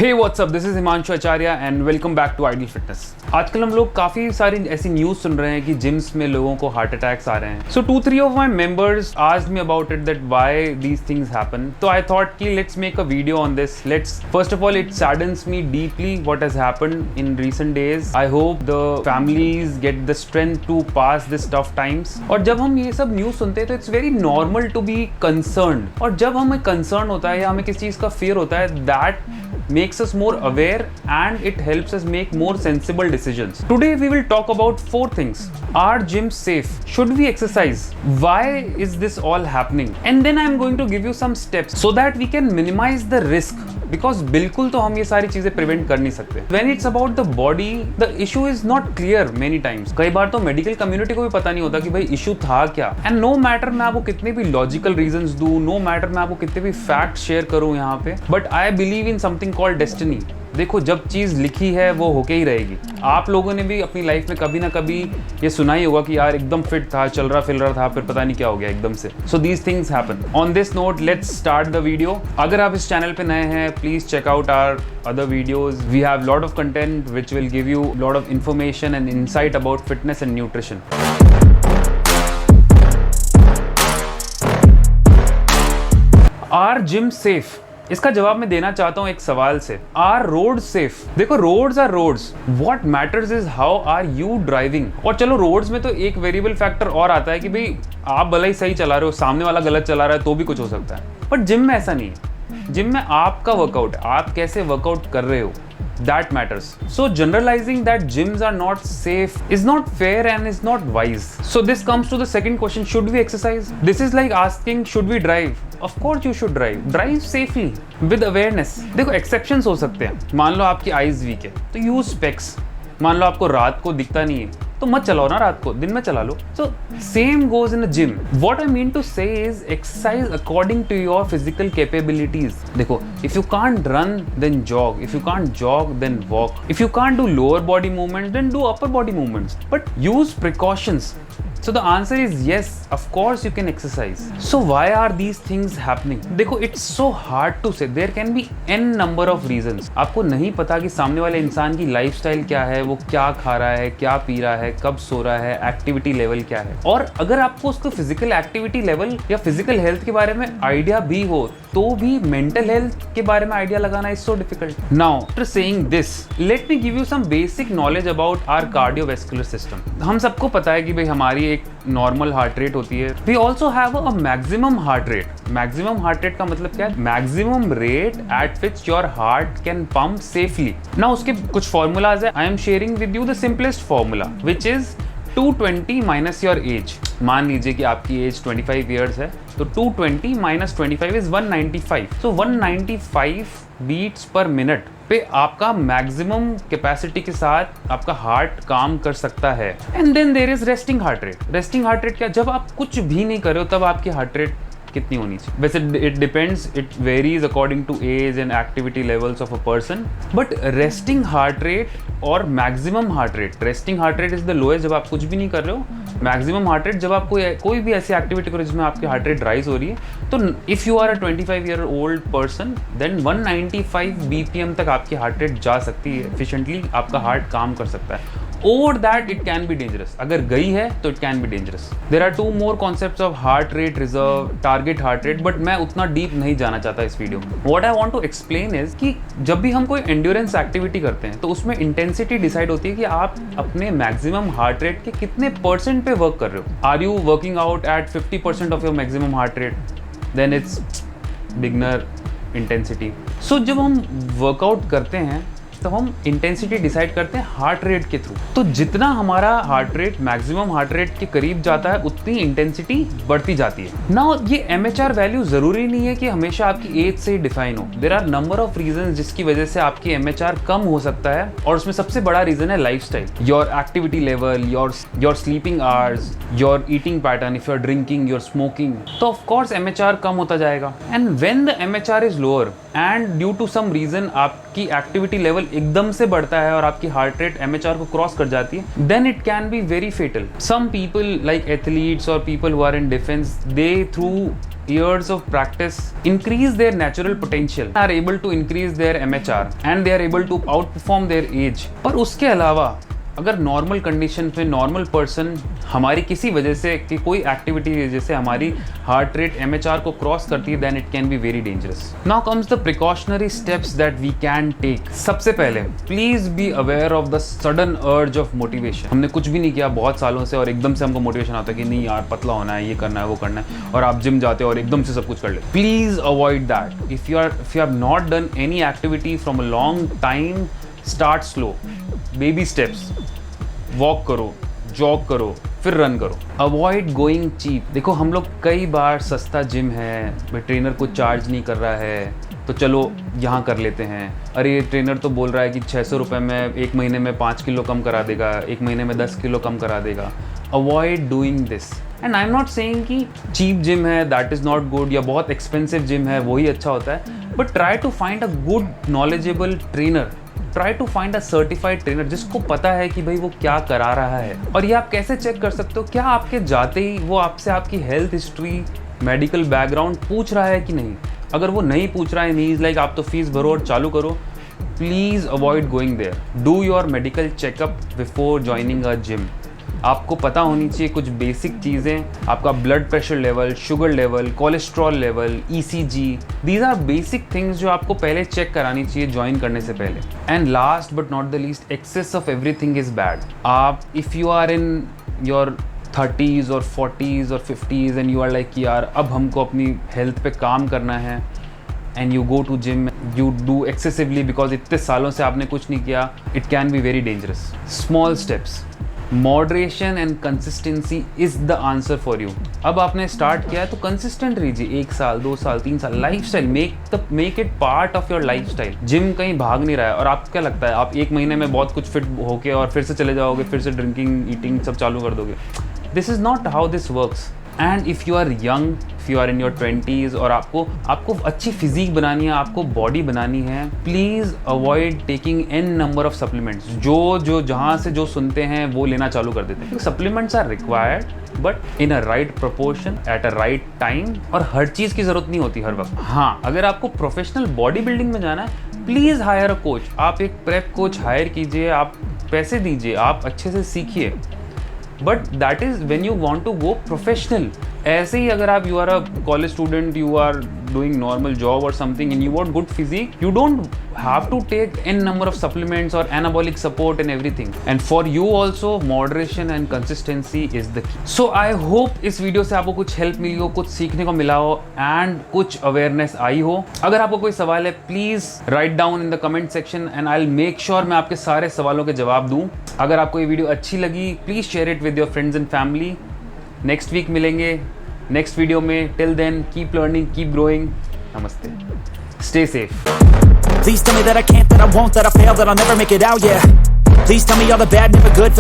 Hey what's up, this is Himanshu Acharya and welcome back to ideal fitness. आजकल हम लोग काफी सारी ऐसी न्यूज सुन रहे हैं कि जिम्स में लोगों को हार्ट अटैक्स आ रहे हैं। So 2-3 of my members asked me about it that why these things happen. तो आई थॉट कि let's make a video on this. Let's first of all, it saddens me deeply what has happened in recent days. I hope the families get the strength to pass this tough times. और जब हम ये सब news सुनते हैं तो it's very normal to be concerned. और जब हमें कंसर्न होता है या हमें किसी चीज का फियर होता है, that makes us more aware and it helps us make more sensible decisions. Today we will talk about 4 things. Are gyms safe? Should we exercise? Why is this all happening? And then I am going to give you some steps so that we can minimize the risk. Because बिल्कुल तो हम ये सारी चीजें prevent कर नहीं सकते. When it's about the body, the issue is not clear many times. कई बार तो मेडिकल कम्युनिटी को भी पता नहीं होता कि भाई इशू था क्या. And no matter मैं आपको कितने भी लॉजिकल रीजंस दूं, no matter मैं आपको कितने भी फैक्ट शेयर करूं यहाँ पे, but I believe in something called destiny. देखो, जब चीज लिखी है वो होके ही रहेगी. आप लोगों ने भी अपनी लाइफ में कभी ना कभी ये सुना ही होगा कि यार एकदम फिट था, चल रहा फिर रहा था, फिर पता नहीं क्या हो गया एकदम से. So these things happen. On this note, let's start the video. अगर आप इस चैनल पे नए हैं, please check out our other videos. We have lot of content which will give you lot of information and insight about fitness and nutrition. Are gyms safe? इसका जवाब मैं देना चाहता हूं एक सवाल से. Are road safe? देखो, roads are roads. What matters is how are you driving. और चलो, रोड्स में तो एक वेरिएबल फैक्टर और आता है कि भाई आप भले ही सही चला रहे हो, सामने वाला गलत चला रहा है तो भी कुछ हो सकता है. बट जिम में ऐसा नहीं है. जिम में आपका वर्कआउट, आप कैसे वर्कआउट कर रहे हो, that matters. So generalizing that gyms are not safe is not fair and is not wise. So this comes to the second question: should we exercise? This is like asking, should we drive? Of course you should drive. Drive safely with awareness. देखो, exceptions हो सकते हैं. मान लो आपकी eyes week है तो use specs. मान लो आपको रात को दिखता नहीं है तो मत चलाओ ना, रात को, दिन में चला लो. So same goes in a gym. What I mean to say is exercise according to your physical capabilities. देखो, if you can't run then jog, if you can't jog then walk, if you can't do lower body movements then do upper body movements, but use precautions. So the answer is yes, of course you can exercise. So why are these things happening? देखो, it's so hard to say. There can be n number of reasons. आपको नहीं पता कि सामने वाले इंसान की lifestyle क्या है, वो क्या खा रहा है, क्या पी रहा है, कब सो रहा है, एक्टिविटी लेवल क्या है. और अगर आपको उसको फिजिकल एक्टिविटी लेवल या फिजिकल हेल्थ के बारे में आइडिया भी हो तो भी मेंटल हेल्थ के बारे में आइडिया लगाना is so difficult. Now after saying this, let me give you some basic knowledge about our cardiovascular system. हम सबको पता है कि भाई हमारी एक नॉर्मल हार्ट रेट होती है. We also have a maximum heart rate. Maximum heart rate का मतलब क्या है? Maximum rate at which your heart can pump safely. ना उसके कुछ फॉर्मूलाज है. I am sharing with you the simplest formula which is 220 minus your age. मान लीजिए कि आपकी एज 25 ईयर्स है तो 220 minus 25 is 195. So 195 beats per minute पे आपका मैक्सिमम कैपेसिटी के साथ आपका हार्ट काम कर सकता है. And then there is resting heart rate. Resting heart rate क्या? जब आप कुछ भी नहीं कर रहे हो तब आपकी हार्ट रेट कितनी होनी चाहिए? वैसे it depends, it varies according to age and activity levels of a person. But resting heart rate और maximum heart rate, resting heart rate is the lowest जब आप कुछ भी नहीं कर रहे हो. मैक्सिमम हार्ट रेट जब आप कोई भी ऐसी एक्टिविटी करो जिसमें आपकी हार्ट रेट राइज हो रही है. तो if you are a 25 year old person then 195 BPM तक आपकी हार्ट रेट जा सकती है. एफिशिएंटली आपका हार्ट काम कर सकता है. Over that it can be dangerous. अगर गई है तो it can be dangerous. There are 2 more concepts of heart rate reserve, target heart rate, but मैं उतना डीप नहीं जाना चाहता इस वीडियो में. What I want to explain is कि जब भी हम कोई endurance activity करते हैं तो उसमें intensity decide होती है कि आप अपने maximum heart rate के कितने % पे वर्क कर रहे हो. Are you working out at 50% of your maximum heart rate? Then it's beginner intensity. So जब हम वर्कआउट करते हैं तो हम इंटेंसिटी डिसाइड करते हैं हार्ट रेट के थ्रू. तो जितना हमारा heart rate maximum heart rate के करीब जाता है उतनी इंटेंसिटी बढ़ती जाती है. नाउ ये एमएचआर वैल्यू जरूरी नहीं है कि हमेशा आपकी एज से ही डिफाइन हो. There are number of reasons जिसकी वजह से आपकी एमएचआर कम हो सकता है और उसमें सबसे बड़ा रीजन है lifestyle, your activity level, your sleeping hours, your eating pattern, if you are drinking, your smoking. तो ऑफ कोर्स एमएचआर कम होता जाएगा. And when the MHR is lower, and due to some reason आपकी activity level एकदम से बढ़ता है और आपकी हार्ट रेट MHR को क्रॉस कर जाती है, then it can be very fatal. Some people like athletes और people who are in defence, they through years of practice increase their natural potential, are able to increase their MHR and they are able to outperform their age. पर उसके अलावा अगर normal condition पे normal person हमारी किसी वजह से कि कोई एक्टिविटी जैसे हमारी हार्ट रेट MHR को क्रॉस करती है, then it can be very dangerous. Now comes the precautionary steps that we can take. सबसे पहले please be aware of the sudden urge of motivation. हमने कुछ भी नहीं किया बहुत सालों से और एकदम से हमको मोटिवेशन आता है कि नहीं यार पतला होना है, ये करना है, वो करना है, और आप जिम जाते हो और एकदम से सब कुछ कर ले. Please avoid that. If you have not done any activity from a long time, start slow, baby steps. Walk करो, जॉग करो, फिर रन करो. Avoid going cheap. देखो हम लोग कई बार सस्ता जिम है, ट्रेनर को चार्ज नहीं कर रहा है तो चलो यहाँ कर लेते हैं. अरे ये ट्रेनर तो बोल रहा है कि 600 रुपये में 1 महीने में 5 किलो कम करा देगा, 1 महीने में 10 किलो कम करा देगा. Avoid doing this. And I am not saying कि चीप जिम है दैट इज़ नॉट गुड या बहुत एक्सपेंसिव जिम है वही अच्छा होता है, but try to find a good knowledgeable trainer. Try to find a certified trainer जिसको पता है कि भाई वो क्या करा रहा है. और ये आप कैसे चेक कर सकते हो, क्या आपके जाते ही वो आपसे आपकी हेल्थ हिस्ट्री, मेडिकल बैकग्राउंड पूछ रहा है कि नहीं. अगर वो नहीं पूछ रहा है, मीन्स लाइक आप तो फीस भरो और चालू करो. Please avoid going there. Do your medical checkup before joining a gym. आपको पता होनी चाहिए कुछ बेसिक चीज़ें, आपका blood pressure level, sugar level, cholesterol level, ECG. These are basic things जो आपको पहले चेक करानी चाहिए ज्वाइन करने से पहले. And last but not the least, excess of everything is bad. आप if you are in your 30s और 40s और 50s and you are like कि यार अब हमको अपनी हेल्थ पे काम करना है, and you go to gym, you do excessively because इतने सालों से आपने कुछ नहीं किया, it can be very dangerous. Small steps, moderation and consistency is the answer for you. अब आपने स्टार्ट किया है तो कंसिस्टेंट रहिए. 1 साल, 2 साल, 3 साल. Lifestyle, make it part of your lifestyle. Gym कहीं भाग नहीं रहा है. और आपको क्या लगता है आप 1 महीने में बहुत कुछ फिट होके और फिर से चले जाओगे, फिर से ड्रिंकिंग ईटिंग सब चालू कर दोगे. This is not how this works. And if you are young, if you are in your 20s और आपको अच्छी फिजिक बनानी है, आपको बॉडी बनानी है, please avoid taking n number of supplements. जो जहाँ से जो सुनते हैं वो लेना चालू कर देते हैं. Supplements are required but in a right proportion at a right time. और हर चीज़ की ज़रूरत नहीं होती हर वक्त. हाँ, अगर आपको प्रोफेशनल बॉडी बिल्डिंग में जाना है, प्लीज़ हायर अ कोच. आप एक प्रेप कोच हायर कीजिए, आप पैसे दीजिए, आप अच्छे से सीखिए. But that is when you want to go professional. ऐसे ही अगर आप you are a college student, you are doing normal job or something and you want good physique, you don't have to take n number of supplements or anabolic support and everything. And for you also, moderation and consistency is the key. So I hope इस video से आपको कुछ help मिली हो, कुछ सीखने को मिला हो एंड कुछ अवेयरनेस आई हो. अगर आपको कोई सवाल है, please write down in the comment section and I will make sure मैं आपके सारे सवालों के जवाब दूं. अगर आपको ये वीडियो अच्छी लगी, please share it with your friends and family. Next week मिलेंगे नेक्स्ट वीडियो में. Till then, keep learning, keep growing. नमस्ते. Stay safe. Please tell me that I can't, that I won't, that I fail, that I'll never make it out, yeah. Please tell me all the bad, never good.